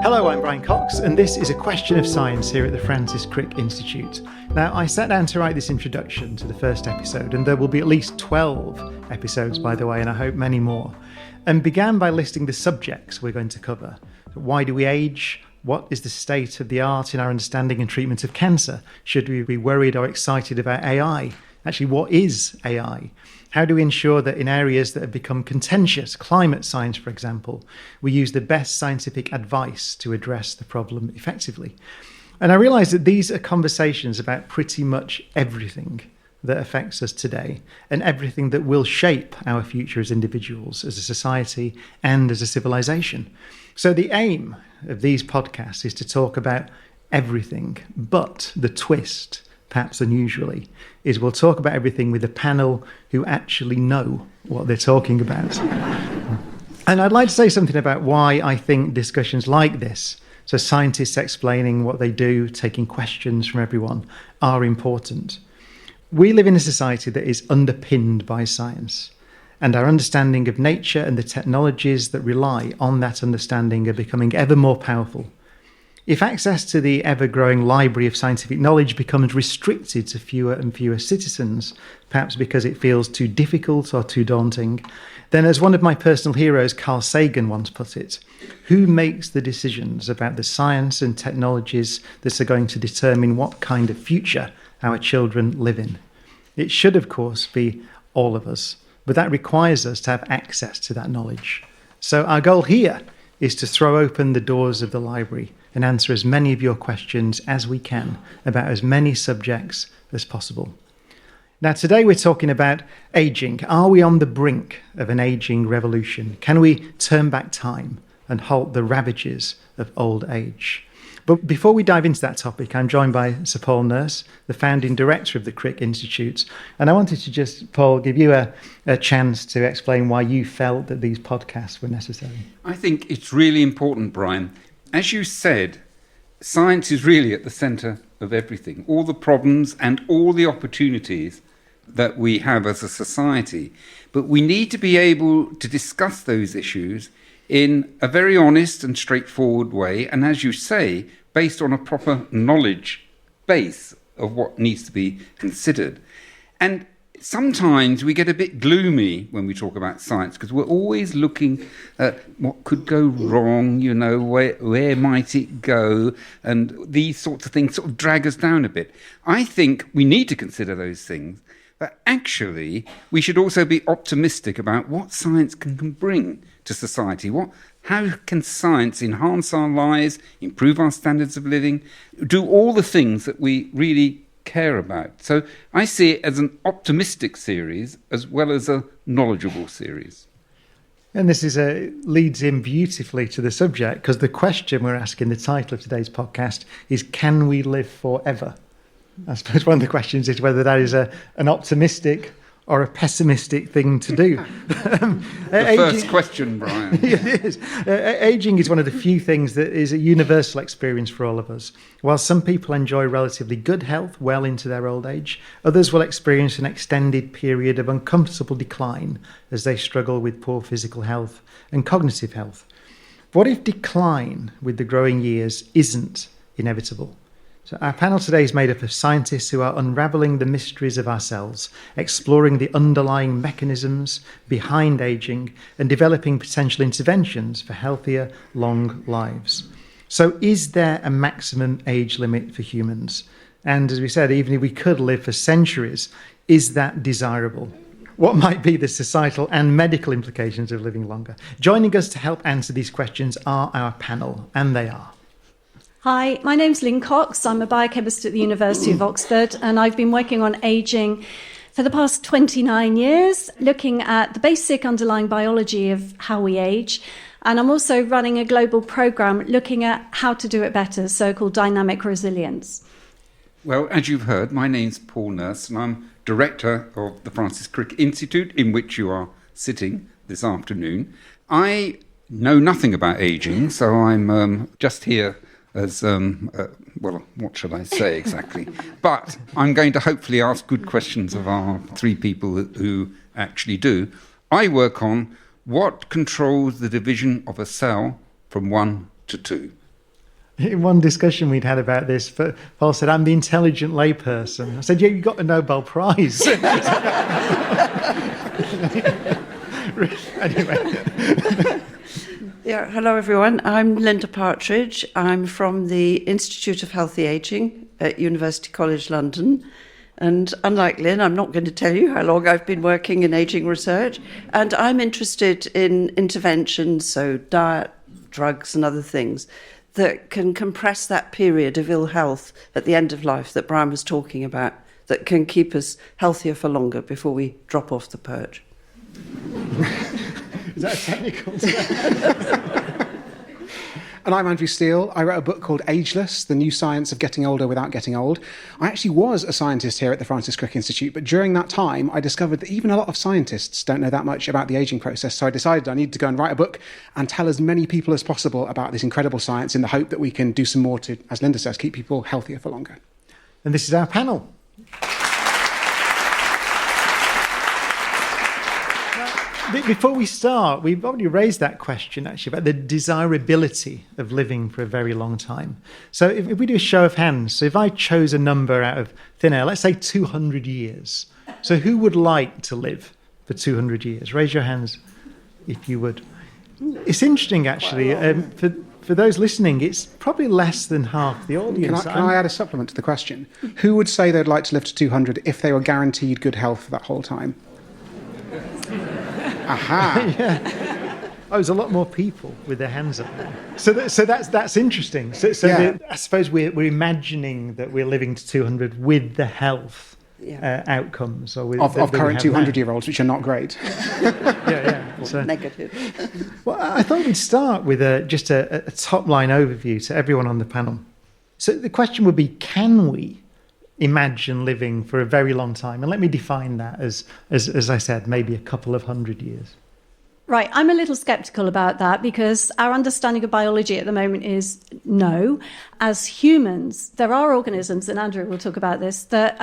Hello, I'm Brian Cox, and this is A Question of Science here at the Francis Crick Institute. Now, I sat down to write this introduction to the first episode, and there will be at least 12 episodes, by the way, and I hope many more, and began by listing the subjects we're going to cover. Why do we age? What is the state of the art in our understanding and treatment of cancer? Should we be worried or excited about AI? Actually, what is AI? How do we ensure that in areas that have become contentious, climate science, for example, we use the best scientific advice to address the problem effectively? And I realised that these are conversations about pretty much everything that affects us today and everything that will shape our future as individuals, as a society, and as a civilization. So the aim of these podcasts is to talk about everything, but the twist, perhaps unusually, is we'll talk about everything with a panel who actually know what they're talking about. And I'd like to say something about why I think discussions like this, so scientists explaining what they do, taking questions from everyone, are important. We live in a society that is underpinned by science, and our understanding of nature and the technologies that rely on that understanding are becoming ever more powerful. If access to the ever-growing library of scientific knowledge becomes restricted to fewer and fewer citizens, perhaps because it feels too difficult or too daunting, then as one of my personal heroes, Carl Sagan, once put it, who makes the decisions about the science and technologies that are going to determine what kind of future our children live in? It should, of course, be all of us, but that requires us to have access to that knowledge. So our goal here is to throw open the doors of the library and answer as many of your questions as we can about as many subjects as possible. Now, today we're talking about ageing. Are we on the brink of an ageing revolution? Can we turn back time and halt the ravages of old age? But before we dive into that topic, I'm joined by Sir Paul Nurse, the founding director of the Crick Institute. And I wanted to just, Paul, give you a chance to explain why you felt that these podcasts were necessary. I think it's really important, Brian. As you said, science is really at the centre of everything, all the problems and all the opportunities that we have as a society. But we need to be able to discuss those issues in a very honest and straightforward way, and as you say, based on a proper knowledge base of what needs to be considered. And sometimes we get a bit gloomy when we talk about science because we're always looking at what could go wrong, you know, where might it go, and these sorts of things sort of drag us down a bit. I think we need to consider those things, but actually we should also be optimistic about what science can bring to society. How can science enhance our lives, improve our standards of living, do all the things that we really care about? So I see it as an optimistic series as well as a knowledgeable series. And this leads in beautifully to the subject, because the question we're asking, the title of today's podcast, is can we live forever? I suppose one of the questions is whether that is an optimistic or a pessimistic thing to do. The first question, Brian. It is. Aging is one of the few things that is a universal experience for all of us. While some people enjoy relatively good health well into their old age, others will experience an extended period of uncomfortable decline as they struggle with poor physical health and cognitive health. What if decline with the growing years isn't inevitable? So our panel today is made up of scientists who are unravelling the mysteries of ourselves, exploring the underlying mechanisms behind ageing, and developing potential interventions for healthier, long lives. So is there a maximum age limit for humans? And as we said, even if we could live for centuries, is that desirable? What might be the societal and medical implications of living longer? Joining us to help answer these questions are our panel, and they are: Hi, my name's Lynn Cox. I'm a biochemist at the University of Oxford, and I've been working on ageing for the past 29 years, looking at the basic underlying biology of how we age. And I'm also running a global program looking at how to do it better, so-called dynamic resilience. Well, as you've heard, my name's Paul Nurse, and I'm director of the Francis Crick Institute, in which you are sitting this afternoon. I know nothing about ageing, so I'm just here as, well, what should I say exactly? But I'm going to hopefully ask good questions of our three people who actually do. I work on what controls the division of a cell from 1 to 2. In one discussion we'd had about this, Paul said, I'm the intelligent layperson. I said, yeah, you got the Nobel Prize. Anyway. Yeah, hello everyone. I'm Linda Partridge. I'm from the Institute of Healthy Ageing at University College London. And unlike Lynn, I'm not going to tell you how long I've been working in ageing research. And I'm interested in interventions, so diet, drugs and other things, that can compress that period of ill health at the end of life that Brian was talking about, that can keep us healthier for longer before we drop off the perch. Is that technical? And I'm Andrew Steele. I wrote a book called Ageless, The New Science of Getting Older Without Getting Old. I actually was a scientist here at the Francis Crick Institute, but during that time, I discovered that even a lot of scientists don't know that much about the ageing process. So I decided I needed to go and write a book and tell as many people as possible about this incredible science in the hope that we can do some more to, as Linda says, keep people healthier for longer. And this is our panel. Before we start, we've already raised that question, actually, about the desirability of living for a very long time. So if we do a show of hands, so if I chose a number out of thin air, let's say 200 years. So who would like to live for 200 years? Raise your hands if you would. It's interesting, actually. For those listening, it's probably less than half the audience. Can I add a supplement to the question? Who would say they'd like to live to 200 if they were guaranteed good health for that whole time? Aha! Yeah. Oh, there's a lot more people with their hands up there. So that's interesting. Yeah. I suppose we're imagining that we're living to 200 with the health outcomes, or with of current 200-year-olds, which are not great. Yeah. So, negative. Well, I thought we'd start with just a top-line overview to everyone on the panel. So the question would be, can we imagine living for a very long time? And let me define that as I said, maybe a couple of 100 years. Right, I'm a little sceptical about that because our understanding of biology at the moment is no. As humans, there are organisms, and Andrew will talk about this, that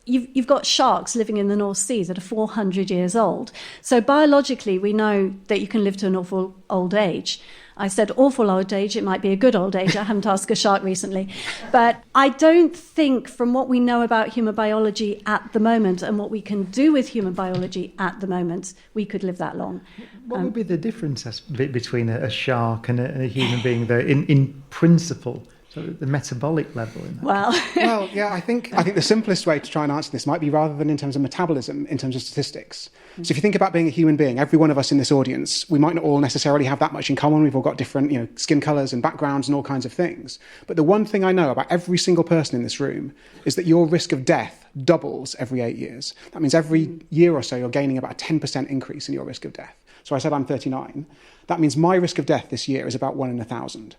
you've got sharks living in the North Sea that are 400 years old. So biologically, we know that you can live to an awful old age. I said awful old age, it might be a good old age. I haven't asked a shark recently. But I don't think, from what we know about human biology at the moment and what we can do with human biology at the moment, we could live that long. What would be the difference between a shark and a human being, though, in principle? So the metabolic level in that. Well, yeah, I think the simplest way to try and answer this might be, rather than in terms of metabolism, in terms of statistics. So if you think about being a human being, every one of us in this audience, we might not all necessarily have that much in common. We've all got different, skin colours and backgrounds and all kinds of things. But the one thing I know about every single person in this room is that your risk of death doubles every 8 years. That means every year or so you're gaining about a 10% increase in your risk of death. So I said I'm 39. That means my risk of death this year is about 1 in 1,000.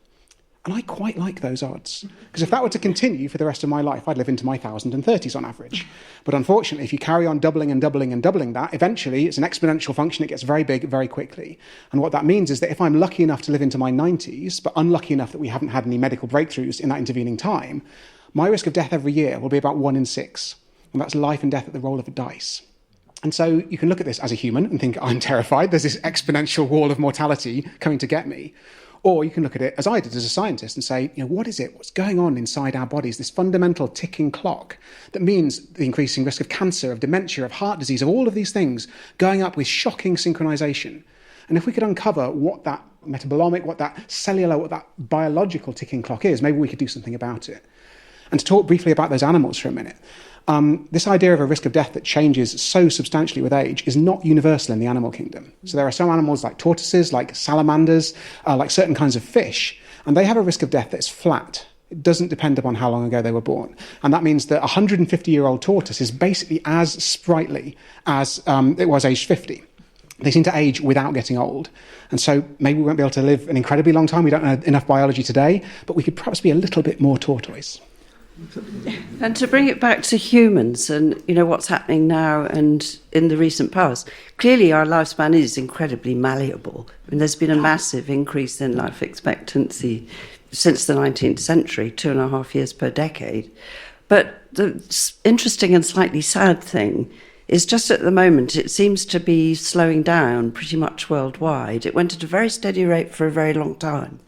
And I quite like those odds, because if that were to continue for the rest of my life, I'd live into my 1030s on average. But unfortunately, if you carry on doubling and doubling and doubling that, eventually it's an exponential function. It gets very big very quickly. And what that means is that if I'm lucky enough to live into my 90s, but unlucky enough that we haven't had any medical breakthroughs in that intervening time, my risk of death every year will be about 1 in 6. And that's life and death at the roll of a dice. And so you can look at this as a human and think, I'm terrified. There's this exponential wall of mortality coming to get me. Or you can look at it, as I did as a scientist, and say, what is it? What's going on inside our bodies? This fundamental ticking clock that means the increasing risk of cancer, of dementia, of heart disease, of all of these things going up with shocking synchronization. And if we could uncover what that metabolomic, what that cellular, what that biological ticking clock is, maybe we could do something about it. And to talk briefly about those animals for a minute, this idea of a risk of death that changes so substantially with age is not universal in the animal kingdom. So there are some animals like tortoises, like salamanders, like certain kinds of fish, and they have a risk of death that's flat. It doesn't depend upon how long ago they were born. And that means that a 150-year-old tortoise is basically as sprightly as it was aged 50. They seem to age without getting old. And so maybe we won't be able to live an incredibly long time. We don't know enough biology today, but we could perhaps be a little bit more tortoise. And to bring it back to humans and, what's happening now and in the recent past, clearly our lifespan is incredibly malleable. I mean, there's been a massive increase in life expectancy since the 19th century, 2.5 years per decade. But the interesting and slightly sad thing is just at the moment it seems to be slowing down pretty much worldwide. It went at a very steady rate for a very long time.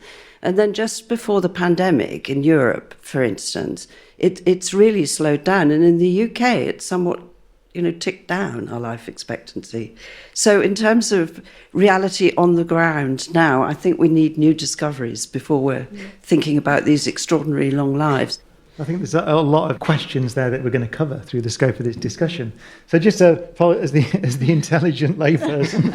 And then just before the pandemic in Europe, for instance, it's really slowed down. And in the UK, it's somewhat, ticked down our life expectancy. So in terms of reality on the ground now, I think we need new discoveries before we're thinking about these extraordinary long lives. I think there's a lot of questions there that we're going to cover through the scope of this discussion. So just to follow as the intelligent layperson,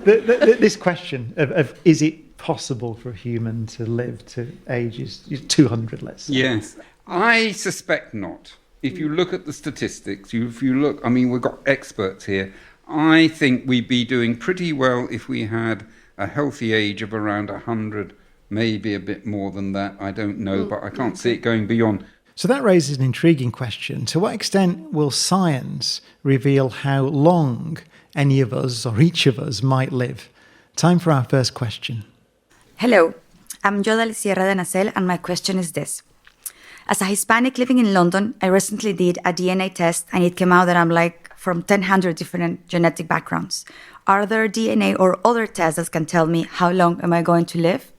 this question of is it possible for a human to live to ages 200, let's say? Yes, I suspect not. If you look at the statistics, we've got experts here. I think we'd be doing pretty well if we had a healthy age of around 100, maybe a bit more than that. I don't know, but I can't see it going beyond. So that raises an intriguing question. To what extent will science reveal how long any of us or each of us might live? Time for our first question. Hello, I'm Yodal Sierra de Nacel, and my question is this. As a Hispanic living in London, I recently did a DNA test and it came out that I'm from 1,000 different genetic backgrounds. Are there DNA or other tests that can tell me how long am I going to live?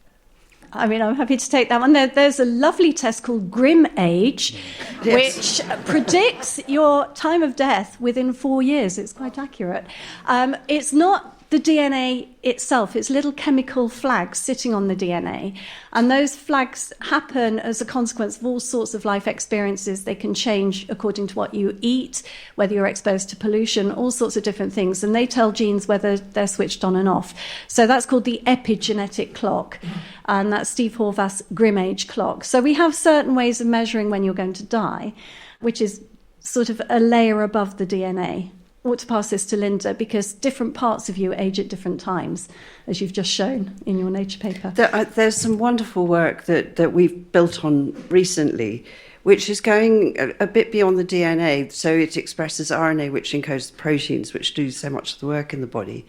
I mean, I'm happy to take that one. There's a lovely test called Grim Age, which predicts your time of death within 4 years. It's quite accurate. It's not the DNA itself, it's little chemical flags sitting on the DNA. And those flags happen as a consequence of all sorts of life experiences. They can change according to what you eat, whether you're exposed to pollution, all sorts of different things. And they tell genes whether they're switched on and off. So that's called the epigenetic clock. And that's Steve Horvath's Grim Age clock. So we have certain ways of measuring when you're going to die, which is sort of a layer above the DNA. I want to pass this to Linda because different parts of you age at different times, as you've just shown in your Nature paper. There's some wonderful work that we've built on recently, which is going a bit beyond the DNA. So it expresses RNA, which encodes the proteins, which do so much of the work in the body.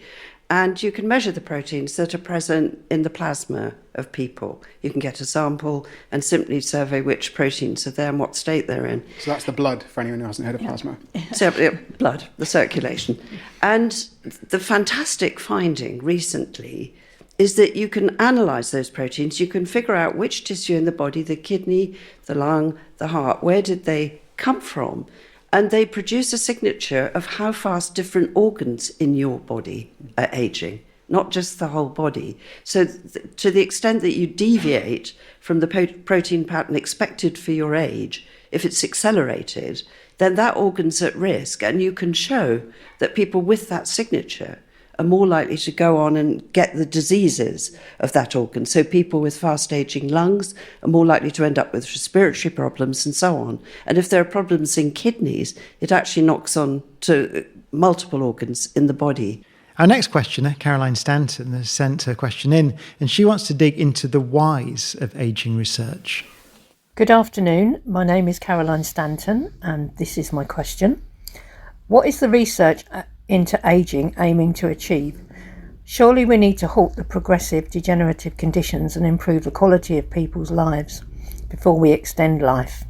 And you can measure the proteins that are present in the plasma of people. You can get a sample and simply survey which proteins are there and what state they're in. So that's the blood, for anyone who hasn't heard of plasma. So, blood, the circulation. And the fantastic finding recently is that you can analyse those proteins. You can figure out which tissue in the body, the kidney, the lung, the heart, where did they come from? And they produce a signature of how fast different organs in your body are aging, not just the whole body. So to the extent that you deviate from the protein pattern expected for your age, if it's accelerated, then that organ's at risk. And you can show that people with that signature are more likely to go on and get the diseases of that organ. So people with fast-aging lungs are more likely to end up with respiratory problems and so on. And if there are problems in kidneys, it actually knocks on to multiple organs in the body. Our next questioner, Caroline Stanton, has sent her question in, and she wants to dig into the whys of ageing research. Good afternoon. My name is Caroline Stanton, and this is my question. What is the research into ageing aiming to achieve? Surely we need to halt the progressive degenerative conditions and improve the quality of people's lives before we extend life.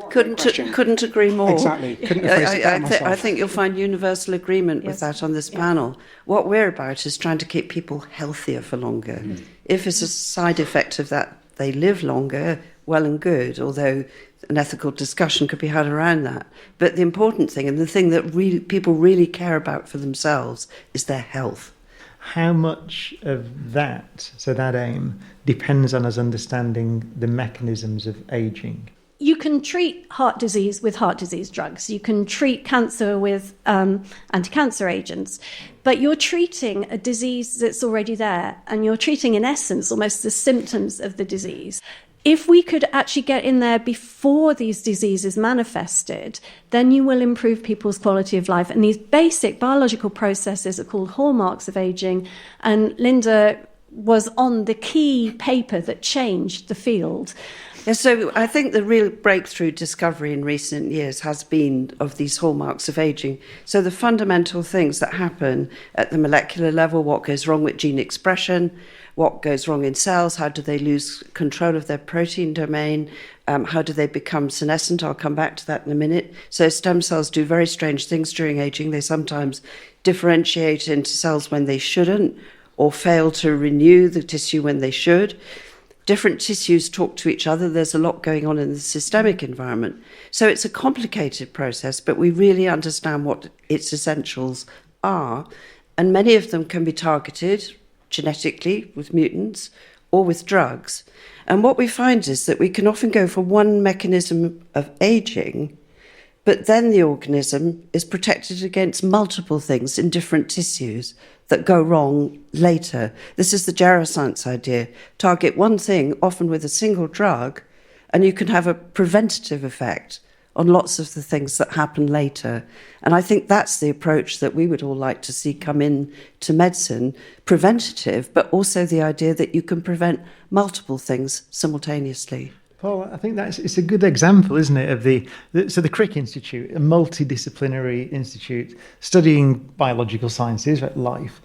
Couldn't agree more. Exactly. Couldn't have phrased it better myself. I think you'll find universal agreement with that on this panel. What we're about is trying to keep people healthier for longer. If it's a side effect of that, they live longer, well and good, although an ethical discussion could be had around that. But the important thing, and the thing that people really care about for themselves, is their health. How much of that, so that aim, depends on us understanding the mechanisms of ageing? You can treat heart disease with heart disease drugs. You can treat cancer with anti-cancer agents. But you're treating a disease that's already there, and you're treating, in essence, almost the symptoms of the disease. If we could actually get in there before these diseases manifested, then you will improve people's quality of life. And these basic biological processes are called hallmarks of aging. And Linda was on the key paper that changed the field. Yeah, so I think the real breakthrough discovery in recent years has been of these hallmarks of aging. So the fundamental things that happen at the molecular level, what goes wrong with gene expression, what goes wrong in cells, how do they lose control of their protein domain, how do they become senescent? I'll come back to that in a minute. So stem cells do very strange things during aging. They sometimes differentiate into cells when they shouldn't, or fail to renew the tissue when they should. Different tissues talk to each other. There's a lot going on in the systemic environment. So it's a complicated process, but we really understand what its essentials are. And many of them can be targeted genetically with mutants or with drugs. And what we find is that we can often go for one mechanism of aging, but then the organism is protected against multiple things in different tissues that go wrong later. This is the geroscience idea. Target one thing, often with a single drug, and you can have a preventative effect on lots of the things that happen later. And I think that's the approach that we would all like to see come in to medicine, preventative, but also the idea that you can prevent multiple things simultaneously. Paul, I think it's a good example, isn't it, of the Crick Institute, a multidisciplinary institute studying biological sciences, like life.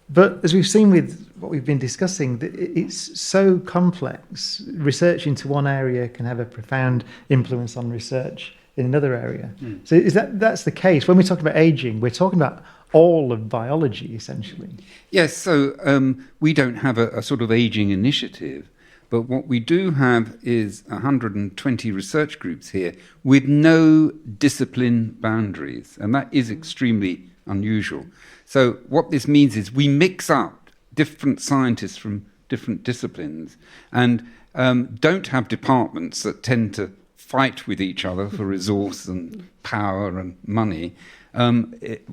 But as we've seen with what we've been discussing, it's so complex. Research into one area can have a profound influence on research in another area. So that's the case? When we talk about aging, we're talking about all of biology, essentially. Yes, so we don't have a sort of aging initiative. But what we do have is 120 research groups here with no discipline boundaries, and that is extremely unusual. So what this means is we mix up different scientists from different disciplines and don't have departments that tend to fight with each other for resource and power and money.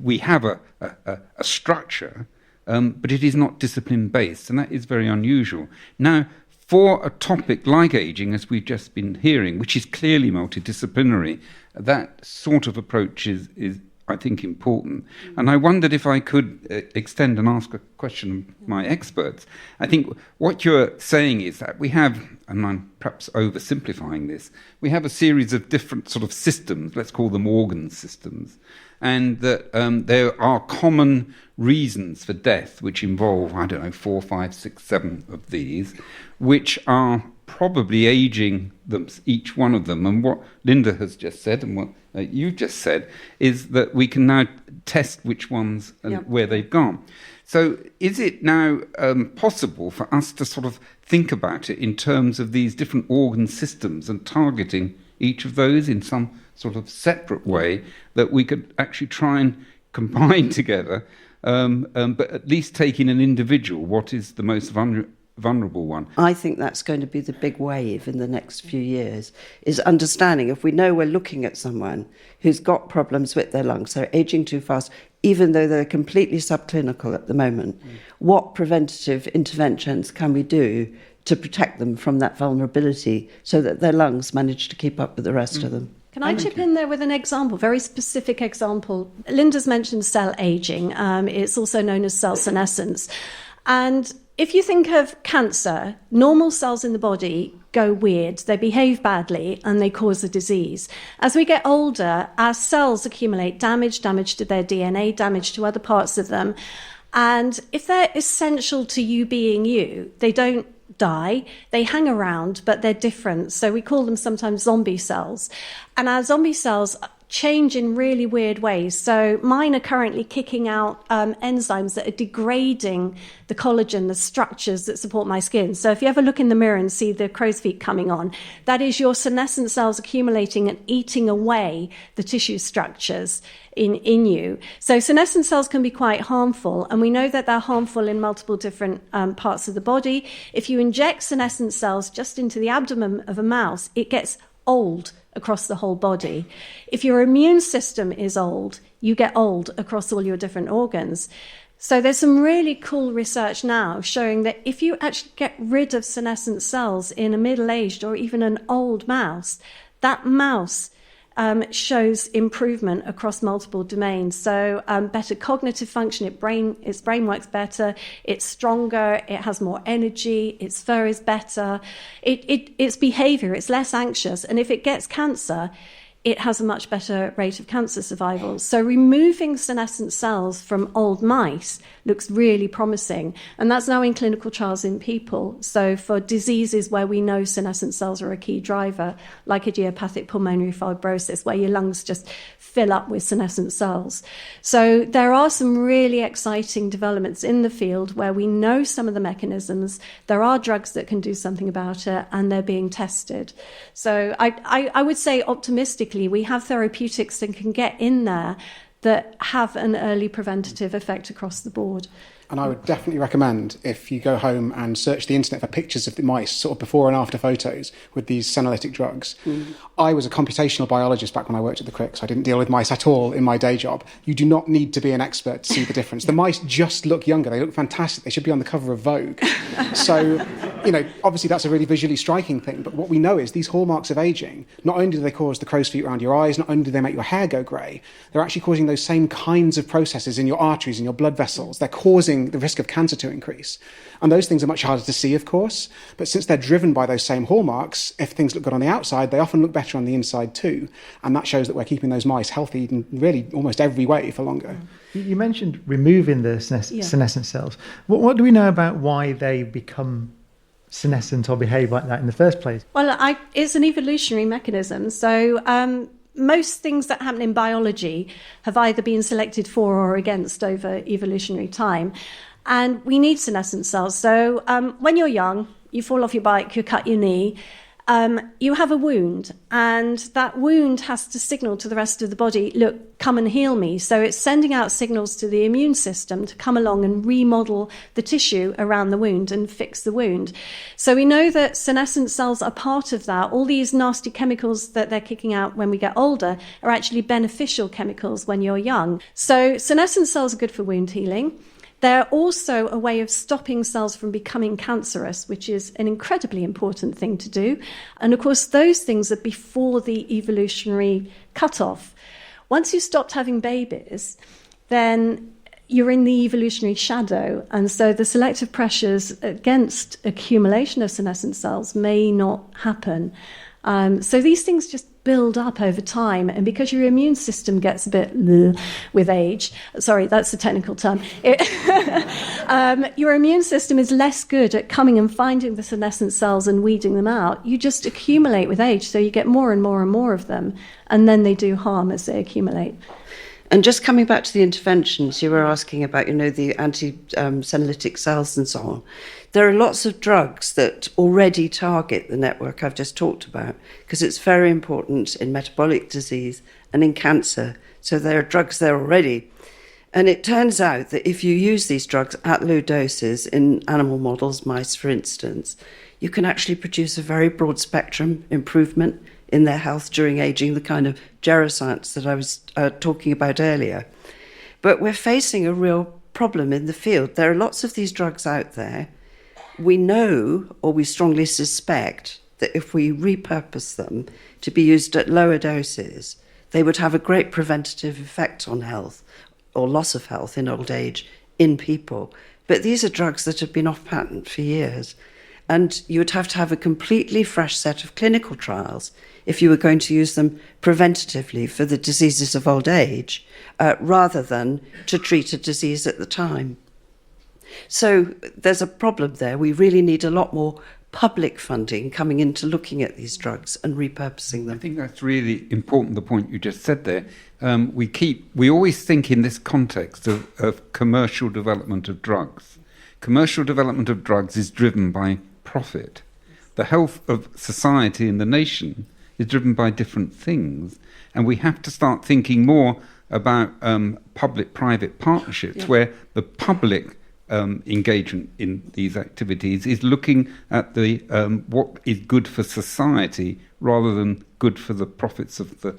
We have a structure, but it is not discipline-based, and that is very unusual. Now, for a topic like aging, as we've just been hearing, which is clearly multidisciplinary, that sort of approach is I think, important. And I wondered if I could extend and ask a question of my experts. I think what you're saying is that we have, and I'm perhaps oversimplifying this, we have a series of different sort of systems, let's call them organ systems, and that there are common reasons for death which involve, 4, 5, 6, 7 of these, which are probably aging them, each one of them. And what Linda has just said and what you've just said is that we can now test which ones and where they've gone. So is it now possible for us to sort of think about it in terms of these different organ systems and targeting each of those in some sort of separate way that we could actually try and combine together, but at least taking an individual, what is the most vulnerable one? I think that's going to be the big wave in the next few years, is understanding if we know we're looking at someone who's got problems with their lungs, they're aging too fast, even though they're completely subclinical at the moment, what preventative interventions can we do to protect them from that vulnerability so that their lungs manage to keep up with the rest of them? Can I chip in there with an example, very specific example? Linda's mentioned cell aging. It's also known as cell senescence. And if you think of cancer, normal cells in the body go weird, they behave badly, and they cause a disease. As we get older, our cells accumulate damage to their DNA, damage to other parts of them. And if they're essential to you being you, they don't die, they hang around, but they're different. So we call them sometimes zombie cells. And our zombie cells change in really weird ways. So mine are currently kicking out enzymes that are degrading the collagen, the structures that support my skin. So if you ever look in the mirror and see the crow's feet coming on, that is your senescent cells accumulating and eating away the tissue structures in you. So senescent cells can be quite harmful, and we know that they're harmful in multiple different parts of the body. If you inject senescent cells just into the abdomen of a mouse, it gets old across the whole body. If your immune system is old, you get old across all your different organs. So there's some really cool research now showing that if you actually get rid of senescent cells in a middle-aged or even an old mouse, that mouse shows improvement across multiple domains. So better cognitive function, its brain works better, it's stronger, it has more energy, its fur is better, its behavior, it's less anxious. And if it gets cancer, it has a much better rate of cancer survival. So removing senescent cells from old mice looks really promising. And that's now in clinical trials in people. So for diseases where we know senescent cells are a key driver, like idiopathic pulmonary fibrosis, where your lungs just fill up with senescent cells. So there are some really exciting developments in the field where we know some of the mechanisms. There are drugs that can do something about it, and they're being tested. So I would say optimistically, we have therapeutics that can get in there that have an early preventative effect across the board. And I would definitely recommend, if you go home and search the internet for pictures of the mice, sort of before and after photos with these senolytic drugs. I was a computational biologist back when I worked at the Crick, so I didn't deal with mice at all in my day job. You do not need to be an expert to see the difference. The mice just look younger. They look fantastic. They should be on the cover of Vogue. So, obviously that's a really visually striking thing. But what we know is these hallmarks of aging, not only do they cause the crow's feet around your eyes, not only do they make your hair go grey, they're actually causing those same kinds of processes in your arteries and your blood vessels. They're causing the risk of cancer to increase. And those things are much harder to see, of course, but since they're driven by those same hallmarks, if things look good on the outside, they often look better on the inside too. And that shows that we're keeping those mice healthy in really almost every way for longer. You mentioned removing the senescent cells. What do we know about why they become senescent or behave like that in the first place? Well, it's an evolutionary mechanism. So most things that happen in biology have either been selected for or against over evolutionary time. And we need senescent cells. So when you're young, you fall off your bike, you cut your knee, you have a wound, and that wound has to signal to the rest of the body, look, come and heal me. So it's sending out signals to the immune system to come along and remodel the tissue around the wound and fix the wound. So we know that senescent cells are part of that. All these nasty chemicals that they're kicking out when we get older are actually beneficial chemicals when you're young. So senescent cells are good for wound healing. They're also a way of stopping cells from becoming cancerous, which is an incredibly important thing to do. And of course, those things are before the evolutionary cutoff. Once you stopped having babies, then you're in the evolutionary shadow. And so the selective pressures against accumulation of senescent cells may not happen. So these things just build up over time, and because your immune system gets a bit with age, sorry, that's a technical term, your immune system is less good at coming and finding the senescent cells and weeding them out. You just accumulate with age, so you get more and more and more of them, and then they do harm as they accumulate. And just coming back to the interventions, you were asking about, the anti-senolytic cells and so on. There are lots of drugs that already target the network I've just talked about, because it's very important in metabolic disease and in cancer. So there are drugs there already. And it turns out that if you use these drugs at low doses in animal models, mice for instance, you can actually produce a very broad spectrum improvement in their health during aging, the kind of geroscience that I was talking about earlier. But we're facing a real problem in the field. There are lots of these drugs out there. We know, or we strongly suspect, that if we repurpose them to be used at lower doses, they would have a great preventative effect on health or loss of health in old age in people. But these are drugs that have been off patent for years. And you would have to have a completely fresh set of clinical trials if you were going to use them preventatively for the diseases of old age, rather than to treat a disease at the time. So there's a problem there. We really need a lot more public funding coming into looking at these drugs and repurposing them. I think that's really important, the point you just said there. We always think in this context of commercial development of drugs. Commercial development of drugs is driven by profit. The health of society and the nation is driven by different things, and we have to start thinking more about public-private partnerships, where the public engagement in these activities is looking at the what is good for society rather than good for the profits of the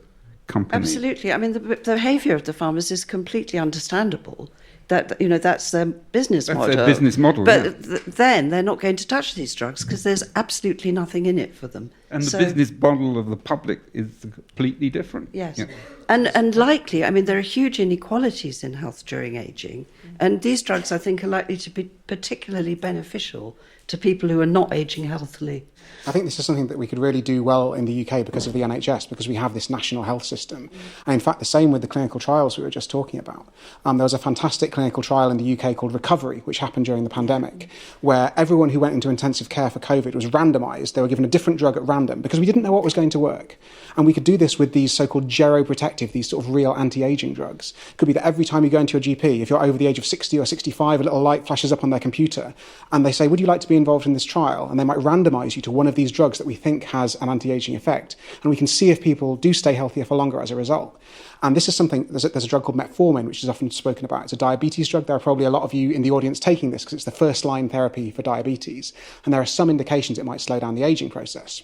company. Absolutely. I mean, the behaviour of the farmers is completely understandable. That's their business model. That's their business model, But then they're not going to touch these drugs because there's absolutely nothing in it for them. And the business model of the public is completely different. Yes. Yeah. And likely, I mean, there are huge inequalities in health during ageing. And these drugs, I think, are likely to be particularly beneficial to people who are not ageing healthily. I think this is something that we could really do well in the UK because of the NHS, because we have this national health system. And in fact, the same with the clinical trials we were just talking about. There was a fantastic clinical trial in the UK called Recovery, which happened during the pandemic, where everyone who went into intensive care for COVID was randomised. They were given a different drug at random because we didn't know what was going to work. And we could do this with these so-called geroprotective, these sort of real anti-aging drugs. It could be that every time you go into your GP, if you're over the age of 60 or 65, a little light flashes up on their computer and they say, would you like to be involved in this trial? And they might randomise you to one of these drugs that we think has an anti-aging effect. And we can see if people do stay healthier for longer as a result. And this is something, there's a drug called metformin, which is often spoken about. It's a diabetes drug. There are probably a lot of you in the audience taking this because it's the first line therapy for diabetes. And there are some indications it might slow down the aging process.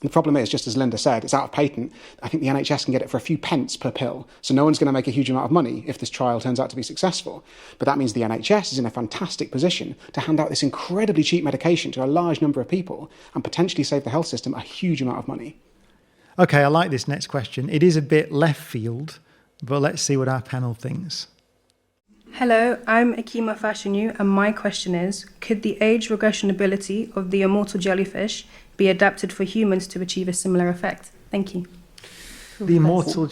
The problem is, just as Linda said, it's out of patent. I think the NHS can get it for a few pence per pill. So no one's going to make a huge amount of money if this trial turns out to be successful. But that means the NHS is in a fantastic position to hand out this incredibly cheap medication to a large number of people and potentially save the health system a huge amount of money. Okay, I like this next question. It is a bit left field, but let's see what our panel thinks. Hello, I'm Akima Fashinu, and my question is, could the age regression ability of the immortal jellyfish be adapted for humans to achieve a similar effect? Thank you. The immortal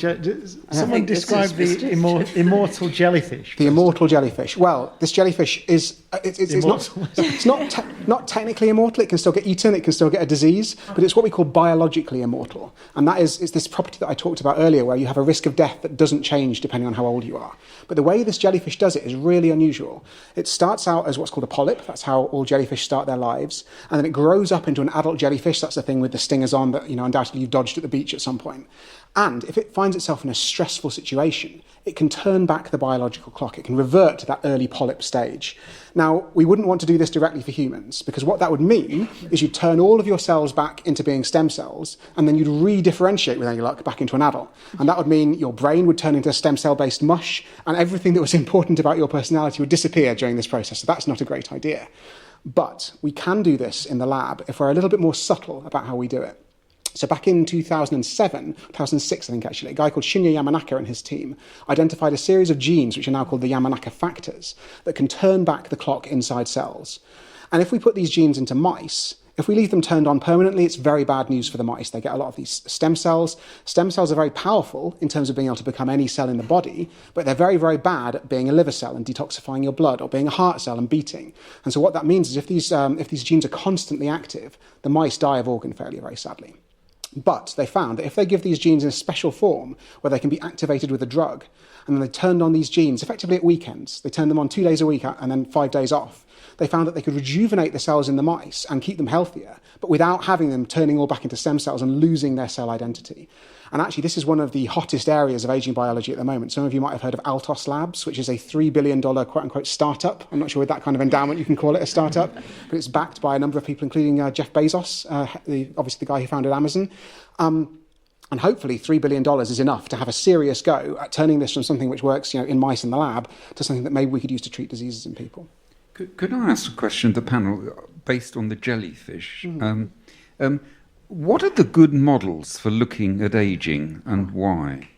someone describe the immortal jellyfish. The immortal jellyfish. Well, this jellyfish is it's not technically immortal. It can still get eaten. It can still get a disease, but it's what we call biologically immortal, and that is this property that I talked about earlier, where you have a risk of death that doesn't change depending on how old you are. But the way this jellyfish does it is really unusual. It starts out as what's called a polyp. That's how all jellyfish start their lives, and then it grows up into an adult jellyfish. That's the thing with the stingers on that undoubtedly you've dodged at the beach at some point. And if it finds itself in a stressful situation, it can turn back the biological clock. It can revert to that early polyp stage. Now, we wouldn't want to do this directly for humans, because what that would mean is you'd turn all of your cells back into being stem cells, and then you'd re-differentiate with any luck back into an adult. And that would mean your brain would turn into stem cell-based mush, and everything that was important about your personality would disappear during this process. So that's not a great idea. But we can do this in the lab if we're a little bit more subtle about how we do it. So back in 2006, I think actually, a guy called Shinya Yamanaka and his team identified a series of genes, which are now called the Yamanaka factors, that can turn back the clock inside cells. And if we put these genes into mice, if we leave them turned on permanently, it's very bad news for the mice. They get a lot of these stem cells. Stem cells are very powerful in terms of being able to become any cell in the body, but they're very, very bad at being a liver cell and detoxifying your blood, or being a heart cell and beating. And so what that means is if these genes are constantly active, the mice die of organ failure, very sadly. But they found that if they give these genes in a special form where they can be activated with a drug, and then they turned on these genes effectively at weekends, they turned them on 2 days a week and then 5 days off, they found that they could rejuvenate the cells in the mice and keep them healthier, but without having them turning all back into stem cells and losing their cell identity. And actually, this is one of the hottest areas of aging biology at the moment. Some of you might have heard of Altos Labs, which is a $3 billion quote-unquote startup. I'm not sure with that kind of endowment you can call it a startup, but it's backed by a number of people, including Jeff Bezos, obviously the guy who founded Amazon. And hopefully $3 billion is enough to have a serious go at turning this from something which works in mice in the lab to something that maybe we could use to treat diseases in people. Could I ask a question to the panel based on the jellyfish? What are the good models for looking at ageing and why?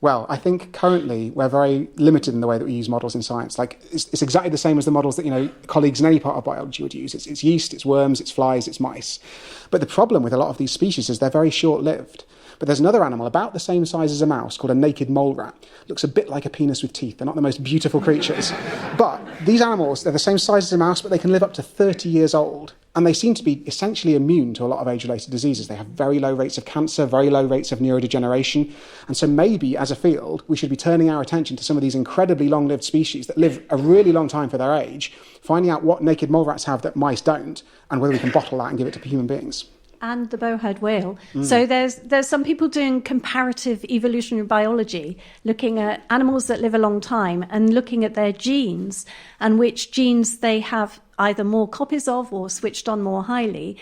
Well, I think currently we're very limited in the way that we use models in science. Like it's exactly the same as the models that colleagues in any part of biology would use. It's yeast, it's worms, it's flies, it's mice. But the problem with a lot of these species is they're very short-lived. But there's another animal about the same size as a mouse called a naked mole rat. Looks a bit like a penis with teeth. They're not the most beautiful creatures. But these animals, they're the same size as a mouse, but they can live up to 30 years old. And they seem to be essentially immune to a lot of age-related diseases. They have very low rates of cancer, very low rates of neurodegeneration. And so maybe, as a field, we should be turning our attention to some of these incredibly long-lived species that live a really long time for their age, finding out what naked mole rats have that mice don't, and whether we can bottle that and give it to human beings. And the bowhead whale. So there's some people doing comparative evolutionary biology, looking at animals that live a long time and looking at their genes and which genes they have either more copies of or switched on more highly.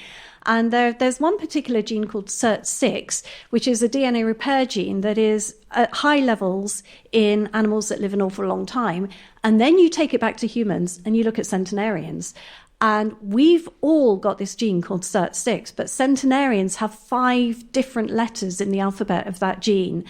And there's one particular gene called SIRT6, which is a DNA repair gene that is at high levels in animals that live an awful long time. And then you take it back to humans and you look at centenarians. And we've all got this gene called SIRT6, but centenarians have 5 different letters in the alphabet of that gene.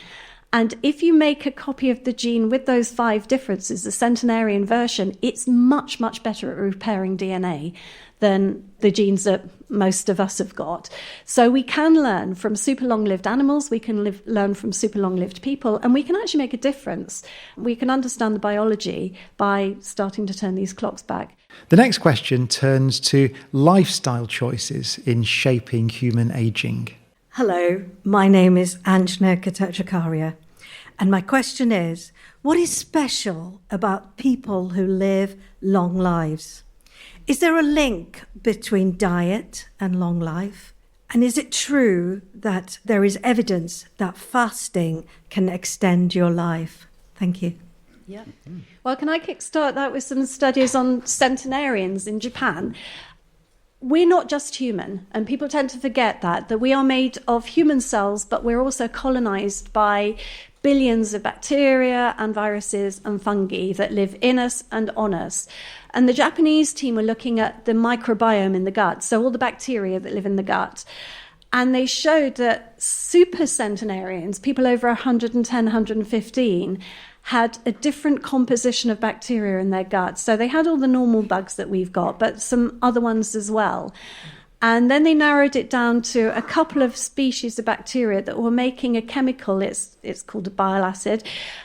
And if you make a copy of the gene with those 5 differences, the centenarian version, it's much, much better at repairing DNA than the genes that most of us have got. So we can learn from super long-lived animals, we can learn from super long-lived people, and we can actually make a difference. We can understand the biology by starting to turn these clocks back. The next question turns to lifestyle choices in shaping human ageing. Hello, my name is Anjana Katachakaria, and my question is, what is special about people who live long lives? Is there a link between diet and long life? And is it true that there is evidence that fasting can extend your life? Thank you. Yeah. Well, can I kickstart that with some studies on centenarians in Japan? We're not just human, and people tend to forget that we are made of human cells, but we're also colonized by billions of bacteria and viruses and fungi that live in us and on us. And the Japanese team were looking at the microbiome in the gut, so all the bacteria that live in the gut. And they showed that super centenarians, people over 110, 115, had a different composition of bacteria in their gut. So they had all the normal bugs that we've got, but some other ones as well. And then they narrowed it down to a couple of species of bacteria that were making a chemical. It's called a bile acid,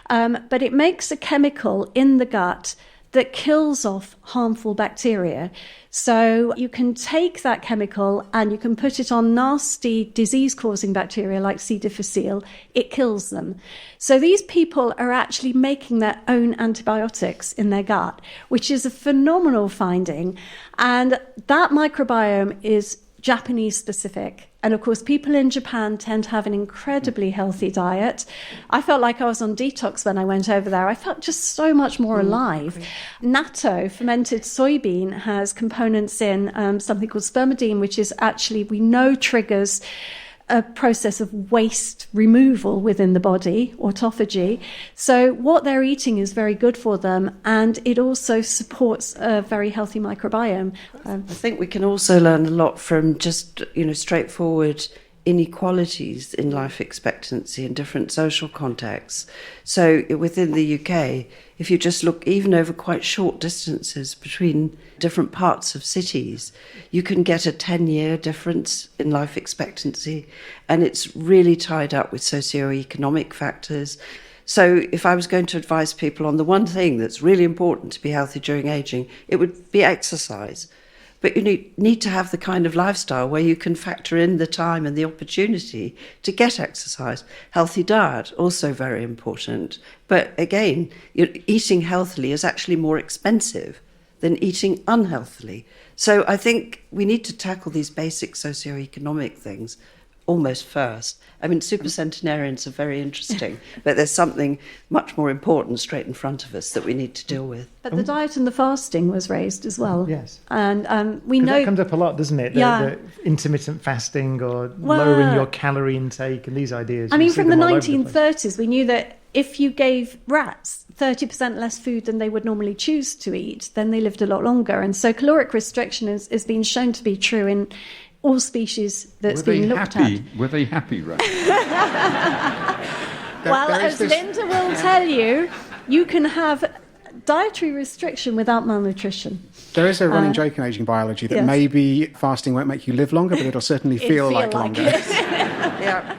but it makes a chemical in the gut that kills off harmful bacteria. So you can take that chemical and you can put it on nasty disease-causing bacteria like C. difficile. It kills them. So these people are actually making their own antibiotics in their gut, which is a phenomenal finding. And that microbiome is Japanese specific. And of course, people in Japan tend to have an incredibly healthy diet. I felt like I was on detox when I went over there. I felt just so much more alive. Natto, fermented soybean, has components in something called spermidine, which is actually, we know, triggers a process of waste removal within the body, autophagy. So what they're eating is very good for them, and it also supports a very healthy microbiome. I think we can also learn a lot from just, straightforward inequalities in life expectancy in different social contexts. So within the UK, if you just look even over quite short distances between different parts of cities, you can get a 10-year difference in life expectancy, and it's really tied up with socioeconomic factors. So if I was going to advise people on the one thing that's really important to be healthy during aging, it would be exercise. But you need to have the kind of lifestyle where you can factor in the time and the opportunity to get exercise. Healthy diet, also very important. But again, eating healthily is actually more expensive than eating unhealthily. So I think we need to tackle these basic socioeconomic things almost first. I mean, supercentenarians are very interesting, but there's something much more important straight in front of us that we need to deal with. But the diet and the fasting was raised as well. Yes. And we know... that comes up a lot, doesn't it? The intermittent fasting or lowering your calorie intake and these ideas. I mean, from the 1930s, we knew that if you gave rats 30% less food than they would normally choose to eat, then they lived a lot longer. And so caloric restriction has been shown to be true in all species that's been looked at. Were they happy, right? Well, as Linda will tell you, you can have dietary restriction without malnutrition. There is a running joke in aging biology that maybe fasting won't make you live longer, but it'll certainly feel like longer. Yeah.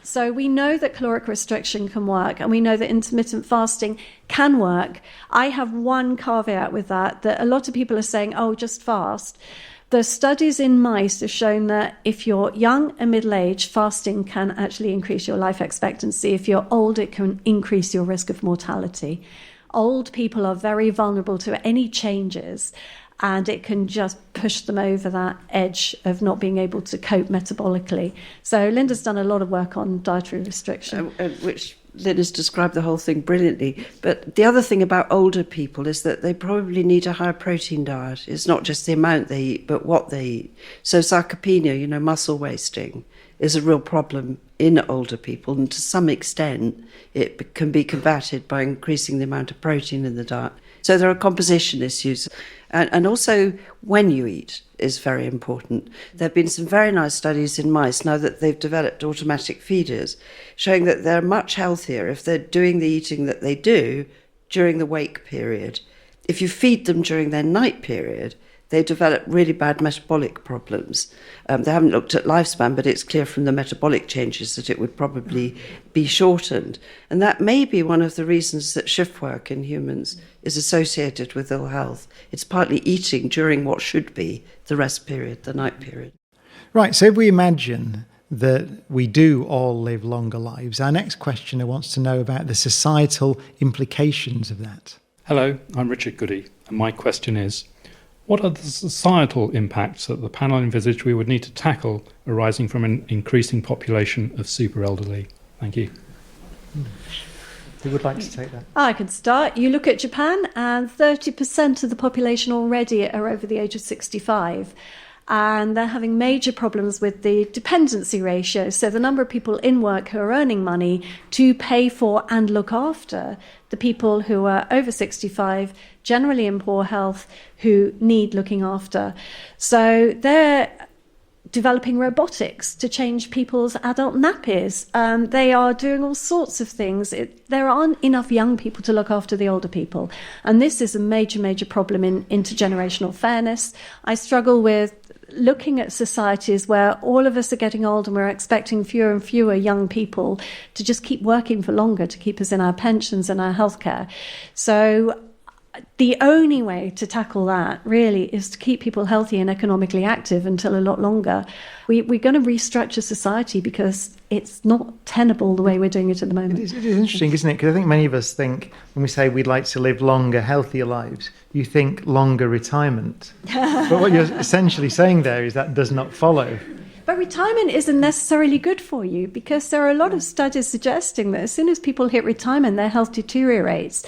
So we know that caloric restriction can work, and we know that intermittent fasting can work. I have one caveat with that a lot of people are saying, oh, just fast. The studies in mice have shown that if you're young and middle-aged, fasting can actually increase your life expectancy. If you're old, it can increase your risk of mortality. Old people are very vulnerable to any changes, and it can just push them over that edge of not being able to cope metabolically. So Linda's done a lot of work on dietary restriction. Which Linda's described the whole thing brilliantly. But the other thing about older people is that they probably need a higher protein diet. It's not just the amount they eat, but what they eat. So sarcopenia, muscle wasting, is a real problem in older people. And to some extent, it can be combated by increasing the amount of protein in the diet. So there are composition issues. And also when you eat is very important. There have been some very nice studies in mice now that they've developed automatic feeders showing that they're much healthier if they're doing the eating that they do during the wake period. If you feed them during their night period, they develop really bad metabolic problems. They haven't looked at lifespan, but it's clear from the metabolic changes that it would probably be shortened. And that may be one of the reasons that shift work in humans is associated with ill health. It's partly eating during what should be the rest period, the night period. Right, so if we imagine that we do all live longer lives, our next questioner wants to know about the societal implications of that. Hello, I'm Richard Goody, and my question is, what are the societal impacts that the panel envisaged we would need to tackle arising from an increasing population of super elderly? Thank you. Who would like to take that? I can start. You look at Japan, and 30% of the population already are over the age of 65. And they're having major problems with the dependency ratio. So the number of people in work who are earning money to pay for and look after the people who are over 65, generally in poor health, who need looking after. So they're developing robotics to change people's adult nappies. They are doing all sorts of things. There aren't enough young people to look after the older people. And this is a major, major problem in intergenerational fairness. I struggle with looking at societies where all of us are getting old and we're expecting fewer and fewer young people to just keep working for longer to keep us in our pensions and our healthcare. So the only way to tackle that really is to keep people healthy and economically active until a lot longer. We're going to restructure society because it's not tenable the way we're doing it at the moment. It is interesting, isn't it? Because I think many of us think when we say we'd like to live longer, healthier lives, you think longer retirement. But what you're essentially saying there is that does not follow. But retirement isn't necessarily good for you because there are a lot of studies suggesting that as soon as people hit retirement, their health deteriorates.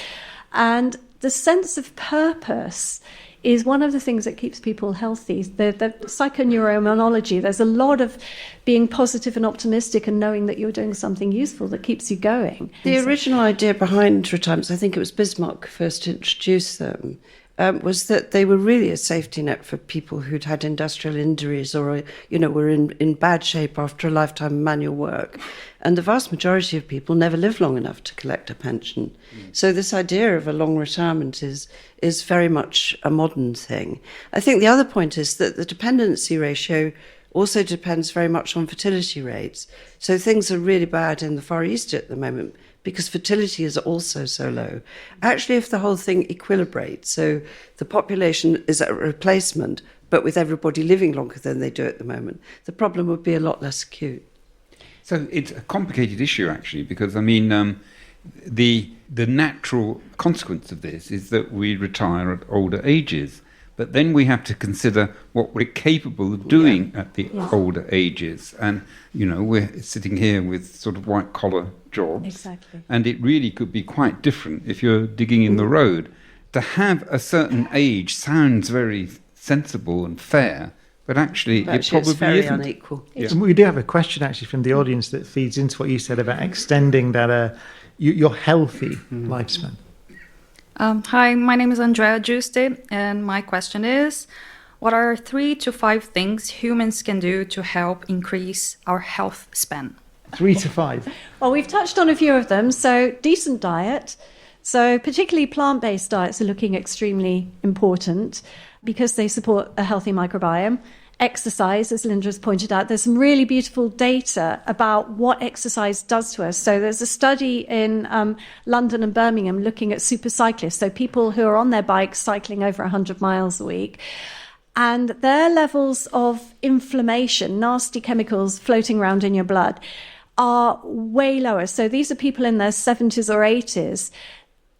And the sense of purpose is one of the things that keeps people healthy. The psychoneuroimmunology, there's a lot of being positive and optimistic and knowing that you're doing something useful that keeps you going. The original idea behind retirements, I think it was Bismarck first introduced them, was that they were really a safety net for people who'd had industrial injuries or, were in bad shape after a lifetime of manual work. And the vast majority of people never live long enough to collect a pension. So this idea of a long retirement is very much a modern thing. I think the other point is that the dependency ratio also depends very much on fertility rates. So things are really bad in the Far East at the moment because fertility is also so low. Actually, if the whole thing equilibrates, so the population is at a replacement, but with everybody living longer than they do at the moment, the problem would be a lot less acute. So it's a complicated issue, actually, because, the natural consequence of this is that we retire at older ages. But then we have to consider what we're capable of doing at the older ages. And, we're sitting here with sort of white-collar jobs. Exactly. And it really could be quite different if you're digging in the road. To have a certain age sounds very sensible and fair, but actually it probably it's very isn't. unequal. Yeah. We do have a question actually from the audience that feeds into what you said about extending that your healthy lifespan. Hi, my name is Andrea Giusti, and my question is, what are 3 to 5 things humans can do to help increase our health span? 3 to 5. Well, we've touched on a few of them. So decent diet. So particularly plant-based diets are looking extremely important because they support a healthy microbiome. Exercise, as Linda has pointed out, there's some really beautiful data about what exercise does to us. So there's a study in London and Birmingham looking at super cyclists, so people who are on their bikes cycling over 100 miles a week. And their levels of inflammation, nasty chemicals floating around in your blood, are way lower. So these are people in their 70s or 80s.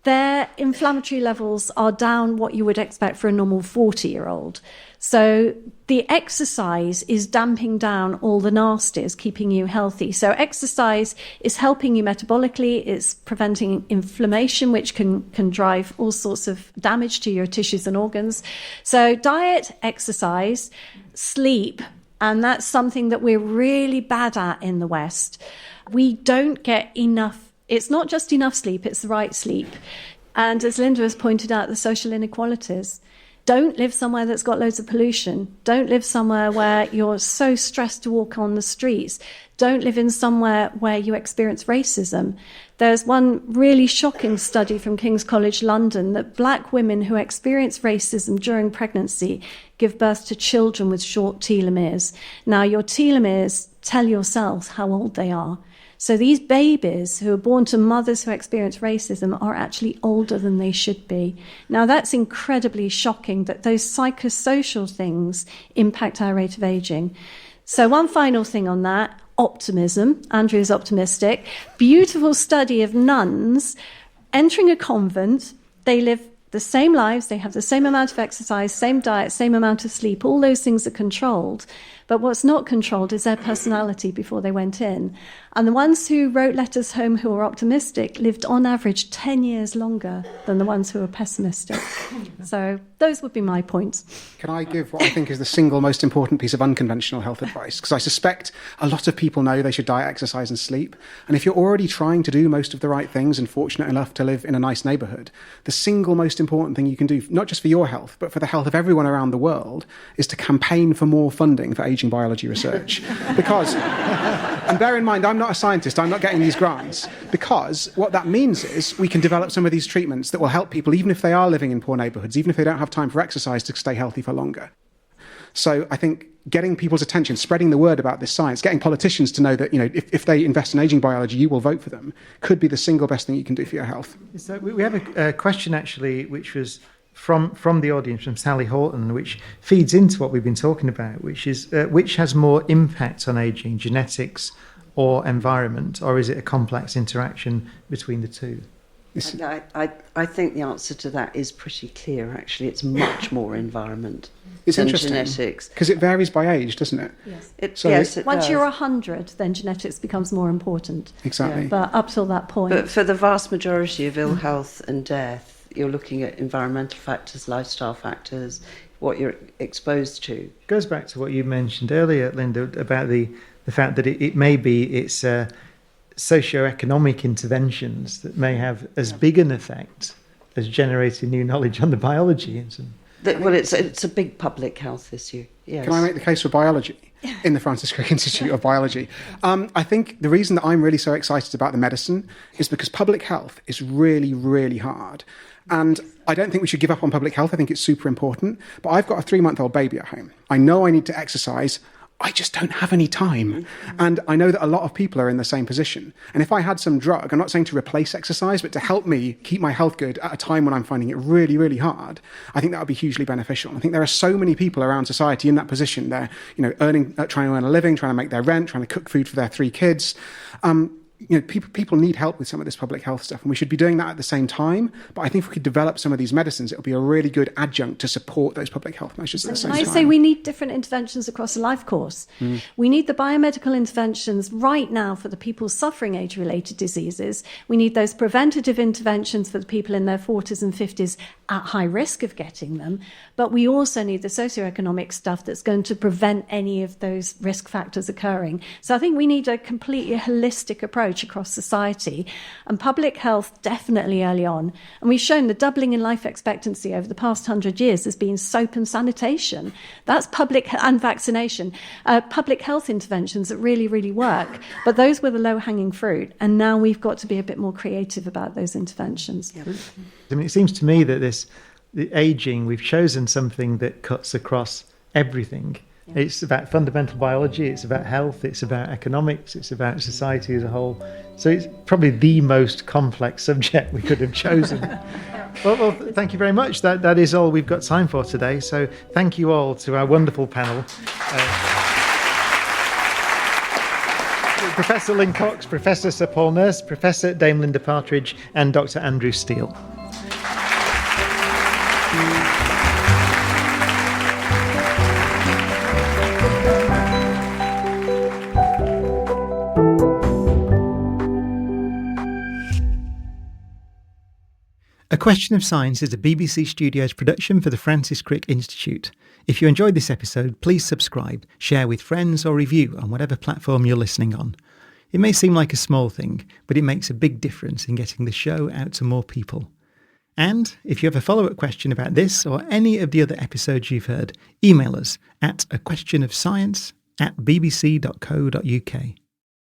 Their inflammatory levels are down what you would expect for a normal 40-year-old. So the exercise is damping down all the nasties, keeping you healthy. So exercise is helping you metabolically, it's preventing inflammation, which can drive all sorts of damage to your tissues and organs. So diet, exercise, sleep, and that's something that we're really bad at in the West. We don't get enough. It's not just enough sleep, it's the right sleep. And as Linda has pointed out, the social inequalities. Don't live somewhere that's got loads of pollution. Don't live somewhere where you're so stressed to walk on the streets. Don't live in somewhere where you experience racism. There's one really shocking study from King's College London that black women who experience racism during pregnancy give birth to children with short telomeres. Now, your telomeres tell your cells how old they are. So these babies who are born to mothers who experience racism are actually older than they should be. Now, that's incredibly shocking that those psychosocial things impact our rate of aging. So one final thing on that, optimism. Andrew's optimistic. Beautiful study of nuns entering a convent. They live the same lives, they have the same amount of exercise, same diet, same amount of sleep. All those things are controlled. But what's not controlled is their personality before they went in. And the ones who wrote letters home who were optimistic lived on average 10 years longer than the ones who were pessimistic. So those would be my points. Can I give what I think is the single most important piece of unconventional health advice? Because I suspect a lot of people know they should diet, exercise and sleep. And if you're already trying to do most of the right things and fortunate enough to live in a nice neighbourhood, the single most important thing you can do, not just for your health, but for the health of everyone around the world, is to campaign for more funding for aging biology research. Because, and bear in mind, I'm not a scientist, I'm not getting these grants, because what that means is we can develop some of these treatments that will help people, even if they are living in poor neighbourhoods, even if they don't have time for exercise, to stay healthy for longer. So I think getting people's attention, spreading the word about this science, getting politicians to know that, you know, if they invest in aging biology, you will vote for them, could be the single best thing you can do for your health. So we have a question actually, which was from the audience, from Sally Horton, which feeds into what we've been talking about, which is which has more impact on aging, genetics or environment, or is it a complex interaction between the two? I think the answer to that is pretty clear, actually. It's much more environment It's than interesting, genetics. because it varies by age, doesn't it? Yes. It Once does. you're 100, then genetics becomes more important. Exactly. But up till that point... But for the vast majority of ill health and death, you're looking at environmental factors, lifestyle factors, what you're exposed to. Goes back to what you mentioned earlier, Linda, about the fact that it may be it's socioeconomic interventions that may have as big an effect as generating new knowledge on the biology. Well, it's a big public health issue. Yes. Can I make the case for biology in the Francis Crick Institute of Biology? I think the reason that I'm really so excited about the medicine is because public health is really, really hard. And I don't think we should give up on public health. I think it's super important. But I've got a 3-month-old baby at home. I know I need to exercise. I just don't have any time. And I know that a lot of people are in the same position. And if I had some drug, I'm not saying to replace exercise, but to help me keep my health good at a time when I'm finding it really, really hard, I think that would be hugely beneficial. I think there are so many people around society in that position. They're, you know, trying to earn a living, trying to make their rent, trying to cook food for their 3 kids. You know, people need help with some of this public health stuff, and we should be doing that at the same time. But I think if we could develop some of these medicines, it'll be a really good adjunct to support those public health measures at the same time. I say we need different interventions across the life course. We need the biomedical interventions right now for the people suffering age-related diseases. We need those preventative interventions for the people in their 40s and 50s at high risk of getting them. But we also need the socioeconomic stuff that's going to prevent any of those risk factors occurring. So I think we need a completely holistic approach across society, and public health definitely early on. And we've shown the doubling in life expectancy over the past 100 years has been soap and sanitation. That's public and vaccination. Public health interventions that really, really work. But those were the low-hanging fruit. And now we've got to be a bit more creative about those interventions. I mean, it seems to me that the aging, we've chosen something that cuts across everything. Yeah. It's about fundamental biology, it's about health, it's about economics, it's about society as a whole. So it's probably the most complex subject we could have chosen. Well, thank you very much. That is all we've got time for today. So thank you all to our wonderful panel. Professor Lynn Cox, Professor Sir Paul Nurse, Professor Dame Linda Partridge, and Dr. Andrew Steele. A Question of Science is a BBC Studios production for the Francis Crick Institute. If you enjoyed this episode, please subscribe, share with friends or review on whatever platform you're listening on. It may seem like a small thing, but it makes a big difference in getting the show out to more people. And if you have a follow-up question about this or any of the other episodes you've heard, email us at aquestionofscience@bbc.co.uk.